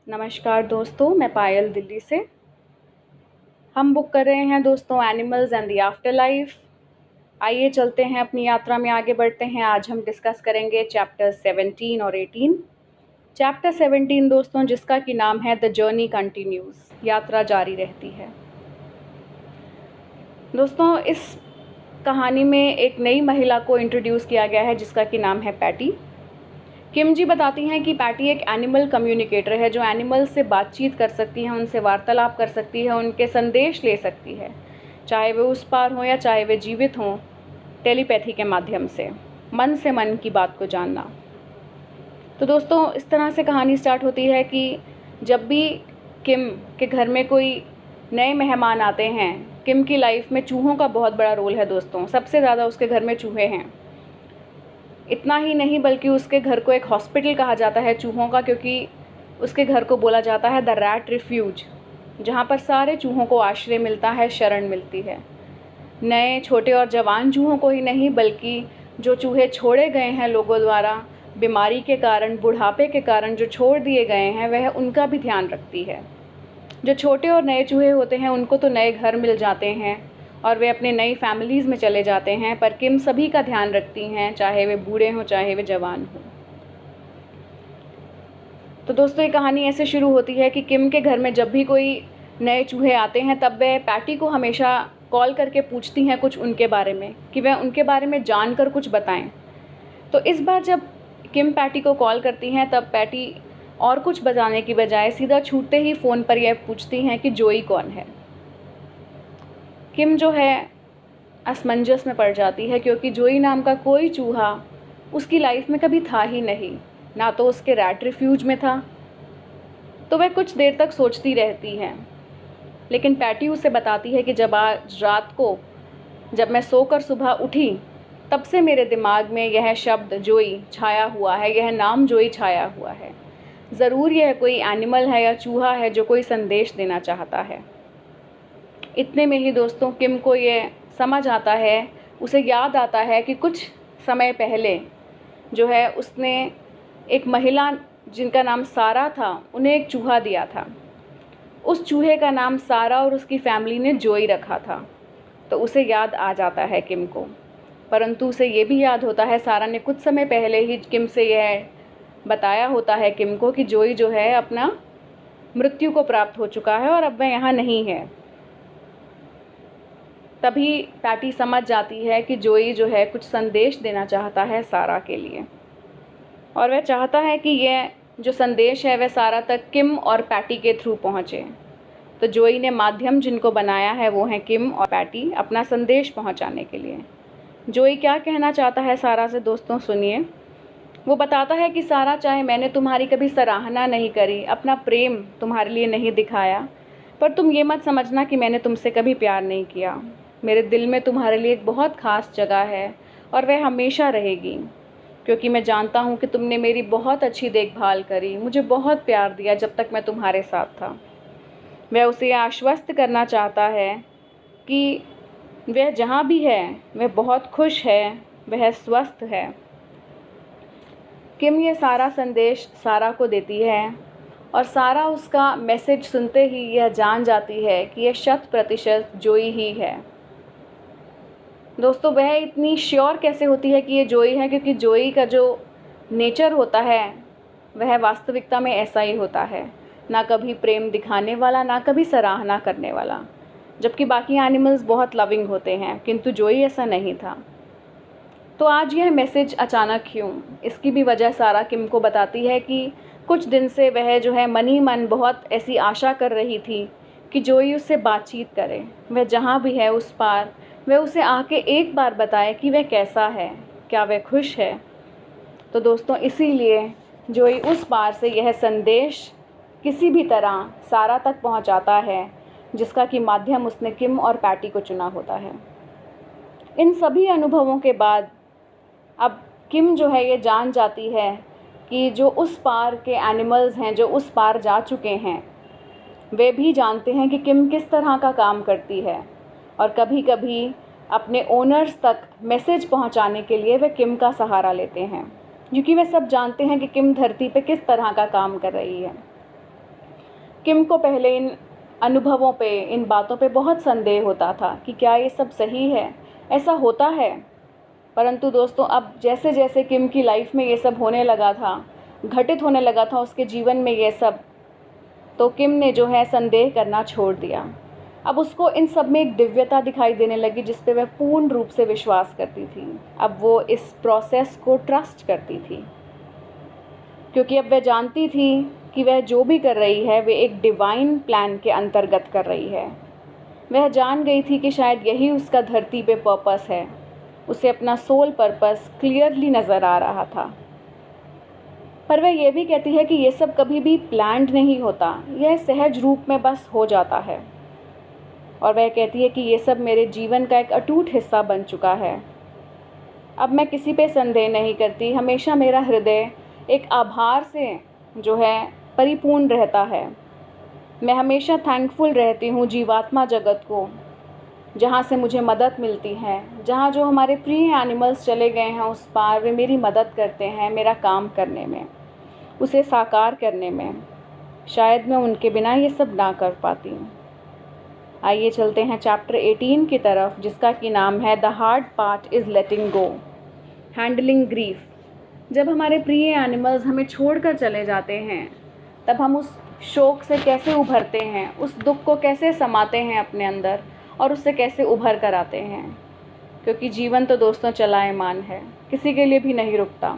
नमस्कार दोस्तों, मैं पायल दिल्ली से। हम बुक कर रहे हैं दोस्तों animals and the after life. आइए चलते हैं अपनी यात्रा में आगे बढ़ते हैं। आज हम डिस्कस करेंगे चैप्टर 17 और 18। चैप्टर 17 दोस्तों जिसका कि नाम है द जर्नी कंटिन्यूज, यात्रा जारी रहती है। दोस्तों इस कहानी में एक नई महिला को इंट्रोड्यूस किया गया है जिसका कि नाम है पैटी। किम जी बताती हैं कि पैटी एक एनिमल कम्युनिकेटर है जो एनिमल से बातचीत कर सकती है, उनसे वार्तालाप कर सकती है, उनके संदेश ले सकती है, चाहे वे उस पार हों या चाहे वे जीवित हों। टेलीपैथी के माध्यम से मन की बात को जानना। तो दोस्तों इस तरह से कहानी स्टार्ट होती है कि जब भी किम के घर में कोई नए मेहमान आते हैं, किम की लाइफ में चूहों का बहुत बड़ा रोल है दोस्तों। सबसे ज़्यादा उसके घर में चूहे हैं। इतना ही नहीं बल्कि उसके घर को एक हॉस्पिटल कहा जाता है चूहों का, क्योंकि उसके घर को बोला जाता है द रैट रिफ्यूज, जहाँ पर सारे चूहों को आश्रय मिलता है, शरण मिलती है। नए छोटे और जवान चूहों को ही नहीं बल्कि जो चूहे छोड़े गए हैं लोगों द्वारा, बीमारी के कारण, बुढ़ापे के कारण जो छोड़ दिए गए हैं, वह उनका भी ध्यान रखती है। जो छोटे और नए चूहे होते हैं उनको तो नए घर मिल जाते हैं और वे अपने नई फैमिलीज़ में चले जाते हैं, पर किम सभी का ध्यान रखती हैं, चाहे वे बूढ़े हों चाहे वे जवान हों। तो दोस्तों ये कहानी ऐसे शुरू होती है कि किम के घर में जब भी कोई नए चूहे आते हैं तब वे पैटी को हमेशा कॉल करके पूछती हैं कुछ उनके बारे में, कि वह उनके बारे में जानकर कुछ बताएं। तो इस बार जब किम पैटी को कॉल करती हैं तब पैटी और कुछ बताने की बजाय सीधा छूटते ही फ़ोन पर यह पूछती हैं कि जोई कौन है। किम जो है असमंजस में पड़ जाती है, क्योंकि जोई नाम का कोई चूहा उसकी लाइफ में कभी था ही नहीं, ना तो उसके रैट रिफ्यूज में था। तो वह कुछ देर तक सोचती रहती है, लेकिन पैटी उसे बताती है कि जब आज रात को जब मैं सोकर सुबह उठी तब से मेरे दिमाग में यह शब्द जोई छाया हुआ है, यह नाम जोई छाया हुआ है। ज़रूर यह कोई एनिमल है या चूहा है जो कोई संदेश देना चाहता है। इतने में ही दोस्तों किम को ये समझ आता है, उसे याद आता है कि कुछ समय पहले जो है उसने एक महिला जिनका नाम सारा था, उन्हें एक चूहा दिया था। उस चूहे का नाम सारा और उसकी फैमिली ने जोई रखा था। तो उसे याद आ जाता है किम को, परंतु उसे ये भी याद होता है सारा ने कुछ समय पहले ही किम से यह बताया होता है किम को कि जोई जो है अपना मृत्यु को प्राप्त हो चुका है और अब वह यहाँ नहीं है। तभी पैटी समझ जाती है कि जोई जो है कुछ संदेश देना चाहता है सारा के लिए, और वह चाहता है कि यह जो संदेश है वह सारा तक किम और पैटी के थ्रू पहुँचे। तो जोई ने माध्यम जिनको बनाया है वो हैं किम और पैटी, अपना संदेश पहुँचाने के लिए। जोई क्या कहना चाहता है सारा से दोस्तों सुनिए। वो बताता है कि सारा, चाहे मैंने तुम्हारी कभी सराहना नहीं करी, अपना प्रेम तुम्हारे लिए नहीं दिखाया, पर तुम ये मत समझना कि मैंने तुमसे कभी प्यार नहीं किया। मेरे दिल में तुम्हारे लिए एक बहुत ख़ास जगह है और वह हमेशा रहेगी, क्योंकि मैं जानता हूँ कि तुमने मेरी बहुत अच्छी देखभाल करी, मुझे बहुत प्यार दिया जब तक मैं तुम्हारे साथ था। वह उसे आश्वस्त करना चाहता है कि वह जहाँ भी है वह बहुत खुश है, वह स्वस्थ है। किम ये सारा संदेश सारा को देती है और सारा उसका मैसेज सुनते ही यह जान जाती है कि यह 100% जोई ही है। दोस्तों वह इतनी श्योर कैसे होती है कि ये जोई है, क्योंकि जोई का जो नेचर होता है वह वास्तविकता में ऐसा ही होता है, ना कभी प्रेम दिखाने वाला, ना कभी सराहना करने वाला। जबकि बाकी एनिमल्स बहुत लविंग होते हैं, किंतु जोई ऐसा नहीं था। तो आज यह मैसेज अचानक क्यों, इसकी भी वजह सारा किम को बताती है कि कुछ दिन से वह जो है मन ही मन बहुत ऐसी आशा कर रही थी कि जोई उससे बातचीत करे, वह जहाँ भी है उस पार वह उसे आके एक बार बताए कि वह कैसा है, क्या वह खुश है। तो दोस्तों इसीलिए जोई उस पार से यह संदेश किसी भी तरह सारा तक पहुंचाता है, जिसका कि माध्यम उसने किम और पैटी को चुना होता है। इन सभी अनुभवों के बाद अब किम जो है ये जान जाती है कि जो उस पार के एनिमल्स हैं, जो उस पार जा चुके हैं, वे भी जानते हैं कि किम किस तरह का काम करती है, और कभी कभी अपने ओनर्स तक मैसेज पहुंचाने के लिए वे किम का सहारा लेते हैं, क्योंकि वे सब जानते हैं कि किम धरती पे किस तरह का काम कर रही है। किम को पहले इन अनुभवों पे, इन बातों पे बहुत संदेह होता था कि क्या ये सब सही है, ऐसा होता है। परंतु दोस्तों अब जैसे जैसे किम की लाइफ में ये सब होने लगा था, घटित होने लगा था उसके जीवन में ये सब, तो किम ने जो है संदेह करना छोड़ दिया। अब उसको इन सब में एक दिव्यता दिखाई देने लगी जिस पे वह पूर्ण रूप से विश्वास करती थी। अब वो इस प्रोसेस को ट्रस्ट करती थी, क्योंकि अब वह जानती थी कि वह जो भी कर रही है वे एक डिवाइन प्लान के अंतर्गत कर रही है। वह जान गई थी कि शायद यही उसका धरती पे पर्पस है। उसे अपना सोल पर्पस क्लियरली नज़र आ रहा था। पर वह ये भी कहती है कि ये सब कभी भी प्लान्ड नहीं होता, यह सहज रूप में बस हो जाता है। और वह कहती है कि ये सब मेरे जीवन का एक अटूट हिस्सा बन चुका है। अब मैं किसी पे संदेह नहीं करती, हमेशा मेरा हृदय एक आभार से जो है परिपूर्ण रहता है। मैं हमेशा थैंकफुल रहती हूँ जीवात्मा जगत को, जहाँ से मुझे मदद मिलती है, जहाँ जो हमारे प्रिय एनिमल्स चले गए हैं उस पार, वे मेरी मदद करते हैं मेरा काम करने में, उसे साकार करने में। शायद मैं उनके बिना ये सब ना कर पाती हूँ। आइए चलते हैं चैप्टर 18 की तरफ, जिसका कि नाम है the hard part is letting go, handling grief. जब हमारे प्रिय एनिमल्स हमें छोड़कर चले जाते हैं तब हम उस शोक से कैसे उभरते हैं, उस दुख को कैसे समाते हैं अपने अंदर और उससे कैसे उभर कर आते हैं। क्योंकि जीवन तो दोस्तों चलायमान है, किसी के लिए भी नहीं रुकता।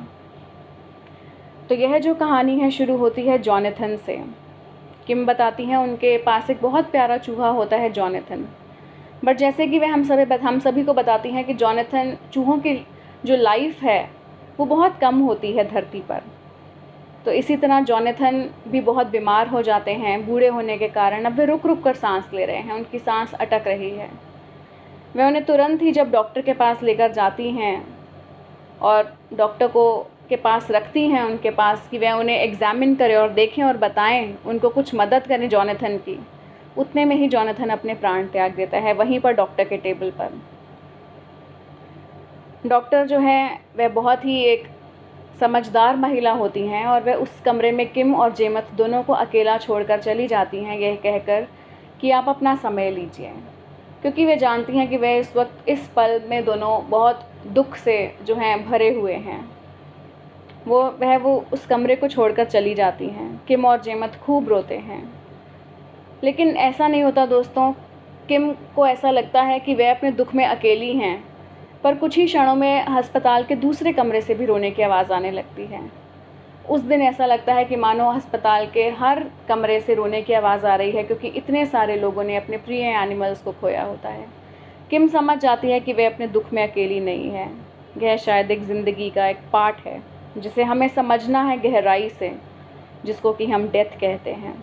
तो यह जो कहानी है शुरू होती है जॉनथन से। किम बताती हैं उनके पास एक बहुत प्यारा चूहा होता है जॉनथन। बट जैसे कि वह हम सभी को बताती हैं कि जॉनथन, चूहों की जो लाइफ है वो बहुत कम होती है धरती पर। तो इसी तरह जॉनथन भी बहुत बीमार हो जाते हैं बूढ़े होने के कारण। अब वे रुक रुक कर सांस ले रहे हैं, उनकी सांस अटक रही है। वह उन्हें तुरंत ही जब डॉक्टर के पास लेकर जाती हैं और डॉक्टर को के पास रखती हैं उनके पास कि वह उन्हें एग्ज़ामिन करें और देखें और बताएं, उनको कुछ मदद करें जॉनथन की, उतने में ही जॉनथन अपने प्राण त्याग देता है वहीं पर डॉक्टर के टेबल पर। डॉक्टर जो है वह बहुत ही एक समझदार महिला होती हैं और वह उस कमरे में किम और जेमथ दोनों को अकेला छोड़कर चली जाती हैं, यह कहकर कि आप अपना समय लीजिए। क्योंकि वे जानती हैं कि वह इस वक्त इस पल में दोनों बहुत दुख से जो हैं भरे हुए हैं। वो उस कमरे को छोड़कर चली जाती हैं। किम और जेमथ खूब रोते हैं, लेकिन ऐसा नहीं होता दोस्तों। किम को ऐसा लगता है कि वह अपने दुख में अकेली हैं, पर कुछ ही क्षणों में अस्पताल के दूसरे कमरे से भी रोने की आवाज़ आने लगती है। उस दिन ऐसा लगता है कि मानो अस्पताल के हर कमरे से रोने की आवाज़ आ रही है, क्योंकि इतने सारे लोगों ने अपने प्रिय एनिमल्स को खोया होता है। किम समझ जाती है कि वह अपने दुख में अकेली नहीं है। यह शायद एक ज़िंदगी का एक पार्ट है जिसे हमें समझना है गहराई से, जिसको कि हम डेथ कहते हैं।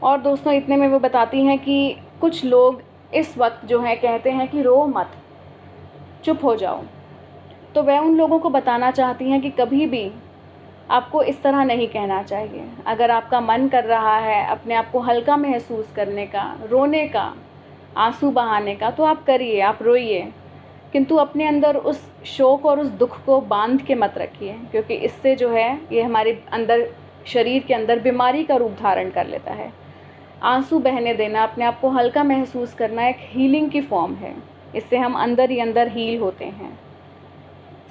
और दोस्तों इतने में वो बताती हैं कि कुछ लोग इस वक्त जो है कहते हैं कि रो मत, चुप हो जाओ। तो वह उन लोगों को बताना चाहती हैं कि कभी भी आपको इस तरह नहीं कहना चाहिए। अगर आपका मन कर रहा है अपने आप को हल्का महसूस करने का, रोने का, आंसू बहाने का, तो आप करिए, आप रोइए, किंतु अपने अंदर उस शोक और उस दुख को बांध के मत रखिए, क्योंकि इससे जो है ये हमारे अंदर, शरीर के अंदर बीमारी का रूप धारण कर लेता है। आंसू बहने देना, अपने आप को हल्का महसूस करना एक हीलिंग की फॉर्म है। इससे हम अंदर ही अंदर हील होते हैं।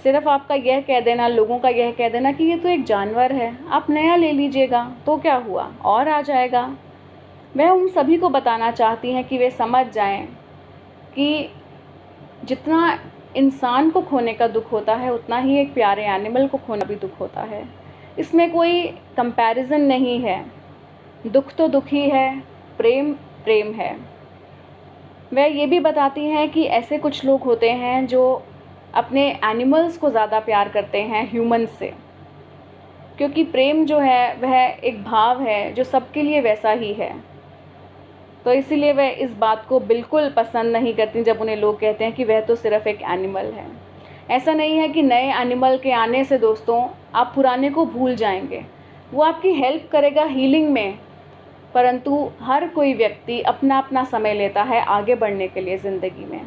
सिर्फ आपका यह कह देना, लोगों का यह कह देना कि ये तो एक जानवर है, आप नया ले लीजिएगा तो क्या हुआ, और आ जाएगा। वह उन सभी को बताना चाहती हैं कि वे समझ जाएं कि जितना इंसान को खोने का दुख होता है उतना ही एक प्यारे एनिमल को खोना भी दुख होता है। इसमें कोई कंपैरिजन नहीं है। दुख तो दुख ही है, प्रेम प्रेम है। वह ये भी बताती हैं कि ऐसे कुछ लोग होते हैं जो अपने एनिमल्स को ज़्यादा प्यार करते हैं ह्यूमन से, क्योंकि प्रेम जो है वह एक भाव है जो सबके लिए वैसा ही है। तो इसीलिए वह इस बात को बिल्कुल पसंद नहीं करती जब उन्हें लोग कहते हैं कि वह तो सिर्फ एक एनिमल है। ऐसा नहीं है कि नए एनिमल के आने से दोस्तों आप पुराने को भूल जाएंगे। वो आपकी हेल्प करेगा हीलिंग में, परंतु हर कोई व्यक्ति अपना अपना समय लेता है आगे बढ़ने के लिए ज़िंदगी में।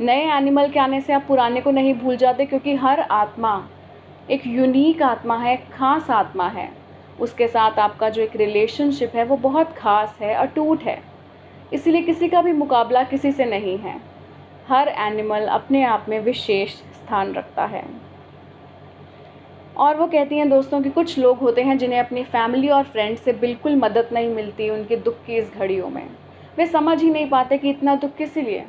नए एनिमल के आने से आप पुराने को नहीं भूल जाते, क्योंकि हर आत्मा एक यूनिक आत्मा है, खास आत्मा है, उसके साथ आपका जो एक रिलेशनशिप है वो बहुत ख़ास है, अटूट है। इसलिए किसी का भी मुकाबला किसी से नहीं है। हर एनिमल अपने आप में विशेष स्थान रखता है। और वो कहती हैं दोस्तों कि कुछ लोग होते हैं जिन्हें अपनी फैमिली और फ्रेंड्स से बिल्कुल मदद नहीं मिलती उनके दुख की इस घड़ियों में। वे समझ ही नहीं पाते कि इतना दुख किस लिए।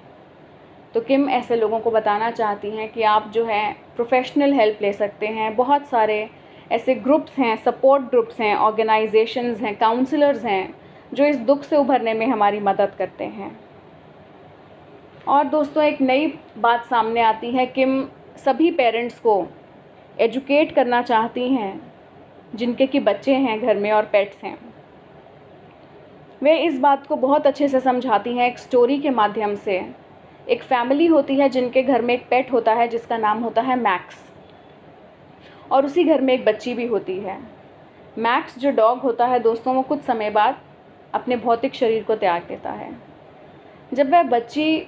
तो किम ऐसे लोगों को बताना चाहती हैं कि आप जो है प्रोफेशनल हेल्प ले सकते हैं। बहुत सारे ऐसे ग्रुप्स हैं, सपोर्ट ग्रुप्स हैं, ऑर्गेनाइजेशंस हैं, काउंसलर्स हैं जो इस दुख से उभरने में हमारी मदद करते हैं। और दोस्तों एक नई बात सामने आती है। किम सभी पेरेंट्स को एजुकेट करना चाहती हैं जिनके कि बच्चे हैं घर में और पेट्स हैं। वे इस बात को बहुत अच्छे से समझाती हैं एक स्टोरी के माध्यम से। एक फैमिली होती है जिनके घर में एक पेट होता है जिसका नाम होता है मैक्स, और उसी घर में एक बच्ची भी होती है। मैक्स जो डॉग होता है दोस्तों, वो कुछ समय बाद अपने भौतिक शरीर को त्याग देता है। जब वह बच्ची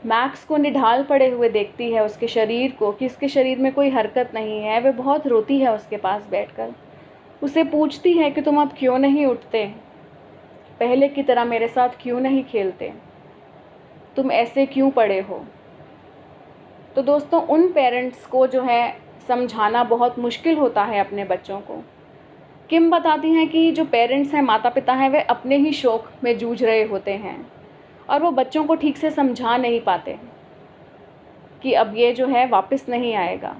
मैक्स को निढाल पड़े हुए देखती है, उसके शरीर को, कि इसके शरीर में कोई हरकत नहीं है, वह बहुत रोती है उसके पास बैठकर। उसे पूछती है कि तुम अब क्यों नहीं उठते, पहले की तरह मेरे साथ क्यों नहीं खेलते, तुम ऐसे क्यों पड़े हो। तो दोस्तों उन पेरेंट्स को जो है समझाना बहुत मुश्किल होता है अपने बच्चों को। किम बताती हैं कि जो पेरेंट्स हैं, माता पिता हैं, वे अपने ही शौक में जूझ रहे होते हैं और वो बच्चों को ठीक से समझा नहीं पाते कि अब ये जो है वापस नहीं आएगा।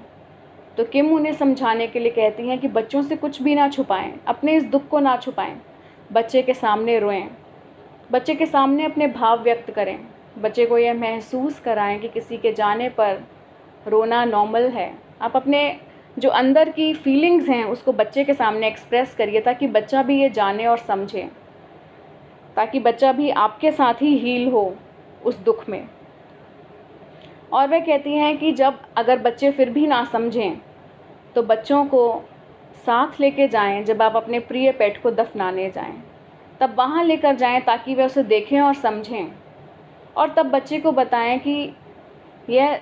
तो किम उन्हें समझाने के लिए कहती हैं कि बच्चों से कुछ भी ना छुपाएं, अपने इस दुख को ना छुपाएं, बच्चे के सामने रोएं, बच्चे के सामने अपने भाव व्यक्त करें, बच्चे को यह महसूस कराएं कि किसी के जाने पर रोना नॉर्मल है। आप अपने जो अंदर की फीलिंग्स हैं उसको बच्चे के सामने एक्सप्रेस करिए ताकि बच्चा भी ये जाने और समझे, ताकि बच्चा भी आपके साथ ही हील हो उस दुख में। और वह कहती हैं कि जब अगर बच्चे फिर भी ना समझें तो बच्चों को साथ लेके जाएं। जब आप अपने प्रिय पेट को दफनाने जाएं तब वहाँ लेकर जाएं ताकि वे उसे देखें और समझें, और तब बच्चे को बताएं कि यह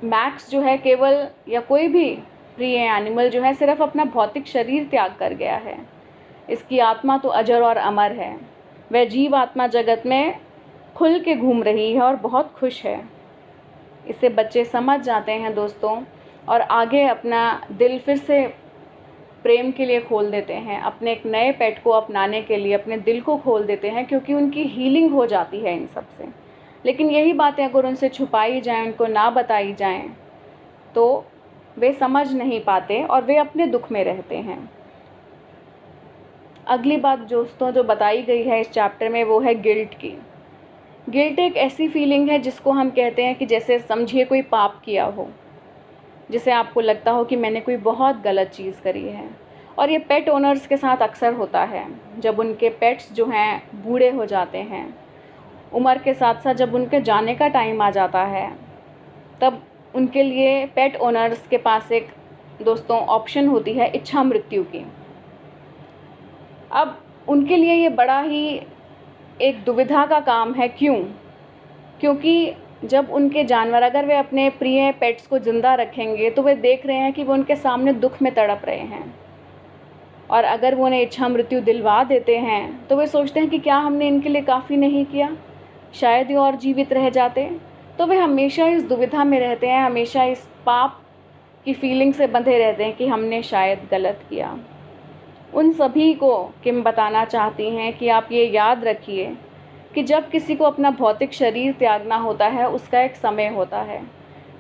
मैक्स जो है केवल, या कोई भी प्रिय एनिमल जो है, सिर्फ अपना भौतिक शरीर त्याग कर गया है। इसकी आत्मा तो अजर और अमर है। वह जीव आत्मा जगत में खुल के घूम रही है और बहुत खुश है। इसे बच्चे समझ जाते हैं दोस्तों, और आगे अपना दिल फिर से प्रेम के लिए खोल देते हैं, अपने एक नए पेट को अपनाने के लिए अपने दिल को खोल देते हैं, क्योंकि उनकी हीलिंग हो जाती है इन सब से। लेकिन यही बातें अगर उनसे छुपाई जाएं, उनको ना बताई जाएं, तो वे समझ नहीं पाते और वे अपने दुख में रहते हैं। अगली बात दोस्तों जो बताई गई है इस चैप्टर में वो है गिल्ट की। गिल्ट एक ऐसी फीलिंग है जिसको हम कहते हैं कि जैसे समझिए कोई पाप किया हो, जिसे आपको लगता हो कि मैंने कोई बहुत गलत चीज़ करी है। और ये पेट ओनर्स के साथ अक्सर होता है। जब उनके पेट्स जो हैं बूढ़े हो जाते हैं, उम्र के साथ साथ जब उनके जाने का टाइम आ जाता है, तब उनके लिए पेट ओनर्स के पास एक दोस्तों ऑप्शन होती है इच्छा मृत्यु की। अब उनके लिए ये बड़ा ही एक दुविधा का काम है। क्योंकि जब उनके जानवर, अगर वे अपने प्रिय पेट्स को ज़िंदा रखेंगे तो वे देख रहे हैं कि वो उनके सामने दुख में तड़प रहे हैं, और अगर वो उन्हें इच्छा मृत्यु दिलवा देते हैं तो वे सोचते हैं कि क्या हमने इनके लिए काफ़ी नहीं किया, शायद ये और जीवित रह जाते। तो वे हमेशा इस दुविधा में रहते हैं, हमेशा इस पाप की फीलिंग से बंधे रहते हैं कि हमने शायद गलत किया। उन सभी को किम बताना चाहती हैं कि आप ये याद रखिए कि जब किसी को अपना भौतिक शरीर त्यागना होता है, उसका एक समय होता है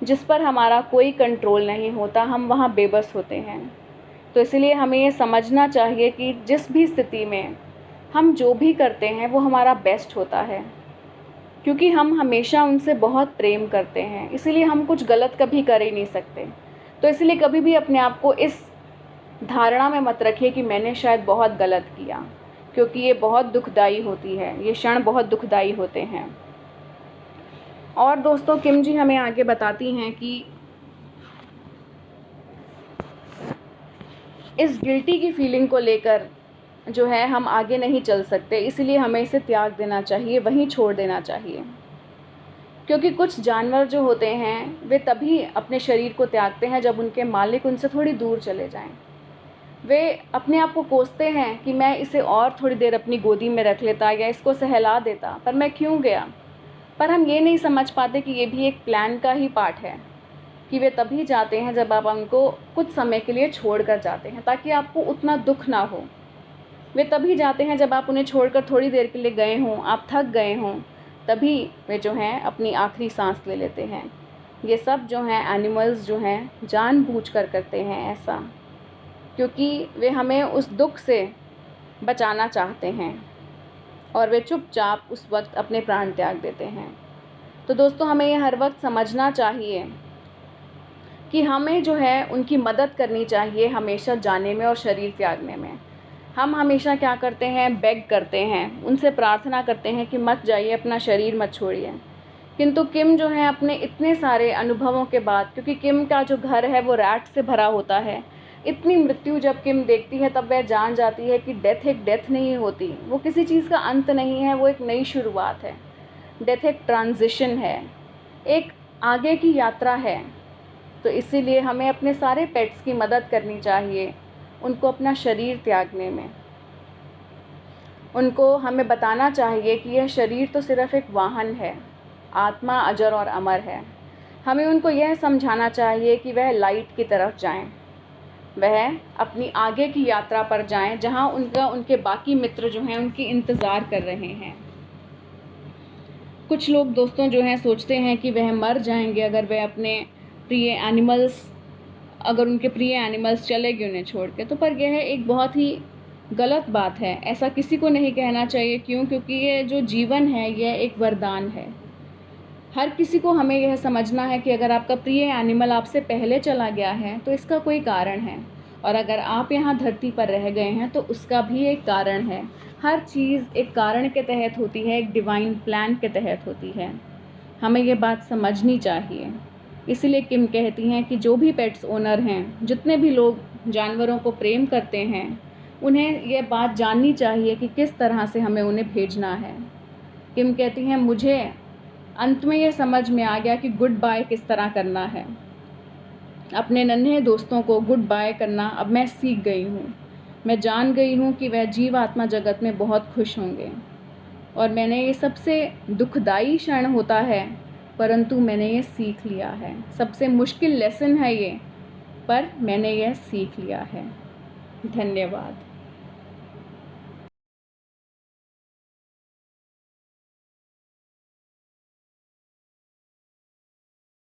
जिस पर हमारा कोई कंट्रोल नहीं होता, हम वहाँ बेबस होते हैं। तो इसलिए हमें ये समझना चाहिए कि जिस भी स्थिति में हम जो भी करते हैं वो हमारा बेस्ट होता है, क्योंकि हम हमेशा उनसे बहुत प्रेम करते हैं, इसलिए हम कुछ गलत कभी कर ही नहीं सकते। तो इसलिए कभी भी अपने आप को इस धारणा में मत रखिए कि मैंने शायद बहुत गलत किया, क्योंकि ये बहुत दुखदाई होती है, ये क्षण बहुत दुखदाई होते हैं। और दोस्तों किम जी हमें आगे बताती हैं कि इस गिल्टी की फीलिंग को लेकर जो है हम आगे नहीं चल सकते, इसलिए हमें इसे त्याग देना चाहिए, वहीं छोड़ देना चाहिए। क्योंकि कुछ जानवर जो होते हैं वे तभी अपने शरीर को त्यागते हैं जब उनके मालिक उनसे थोड़ी दूर चले जाएं। वे अपने आप को कोसते हैं कि मैं इसे और थोड़ी देर अपनी गोदी में रख लेता या इसको सहला देता, पर मैं क्यों गया। पर हम ये नहीं समझ पाते कि ये भी एक प्लान का ही पार्ट है, कि वे तभी जाते हैं जब आप उनको कुछ समय के लिए छोड़ कर जाते हैं, ताकि आपको उतना दुख ना हो। वे तभी जाते हैं जब आप उन्हें छोड़कर थोड़ी देर के लिए गए हों, आप थक गए हों, तभी वे जो हैं अपनी आखिरी सांस ले लेते हैं। ये सब जो हैं एनिमल्स जो हैं जानबूझकर करते हैं ऐसा, क्योंकि वे हमें उस दुख से बचाना चाहते हैं और वे चुपचाप उस वक्त अपने प्राण त्याग देते हैं। तो दोस्तों, हमें ये हर वक्त समझना चाहिए कि हमें जो है उनकी मदद करनी चाहिए हमेशा जाने में और शरीर त्यागने में। हम हमेशा क्या करते हैं, बेग करते हैं, उनसे प्रार्थना करते हैं कि मत जाइए, अपना शरीर मत छोड़िए। किंतु किम जो है अपने इतने सारे अनुभवों के बाद, क्योंकि किम का जो घर है वो रैट से भरा होता है, इतनी मृत्यु जब किम देखती है तब वह जान जाती है कि डेथ एक डेथ नहीं होती, वो किसी चीज़ का अंत नहीं है, वो एक नई शुरुआत है। डेथ एक ट्रांजिशन है, एक आगे की यात्रा है। तो इसीलिए हमें अपने सारे पेट्स की मदद करनी चाहिए, उनको अपना शरीर त्यागने में। उनको हमें बताना चाहिए कि यह शरीर तो सिर्फ़ एक वाहन है, आत्मा अजर और अमर है। हमें उनको यह समझाना चाहिए कि वह लाइट की तरफ जाएं, वह अपनी आगे की यात्रा पर जाएं, जहां उनके बाकी मित्र जो हैं उनकी इंतज़ार कर रहे हैं। कुछ लोग दोस्तों जो हैं सोचते हैं कि वह मर जाएंगे अगर उनके प्रिय एनिमल्स चले गए उन्हें छोड़ के, तो पर यह एक बहुत ही गलत बात है। ऐसा किसी को नहीं कहना चाहिए। क्यों? क्योंकि ये जो जीवन है यह एक वरदान है। हर किसी को हमें यह समझना है कि अगर आपका प्रिय एनिमल आपसे पहले चला गया है तो इसका कोई कारण है, और अगर आप यहाँ धरती पर रह गए हैं तो उसका भी एक कारण है। हर चीज़ एक कारण के तहत होती है, एक डिवाइन प्लान के तहत होती है। हमें ये बात समझनी चाहिए। इसीलिए किम कहती हैं कि जो भी पेट्स ओनर हैं, जितने भी लोग जानवरों को प्रेम करते हैं, उन्हें यह बात जाननी चाहिए कि किस तरह से हमें उन्हें भेजना है। किम कहती हैं, मुझे अंत में यह समझ में आ गया कि गुड बाय किस तरह करना है। अपने नन्हे दोस्तों को गुड बाय करना अब मैं सीख गई हूँ। मैं जान गई हूँ कि वह जीवात्मा जगत में बहुत खुश होंगे, और मैंने ये सबसे दुखदाई क्षण होता है, परंतु मैंने ये सीख लिया है। सबसे मुश्किल लेसन है ये, पर मैंने यह सीख लिया है। धन्यवाद।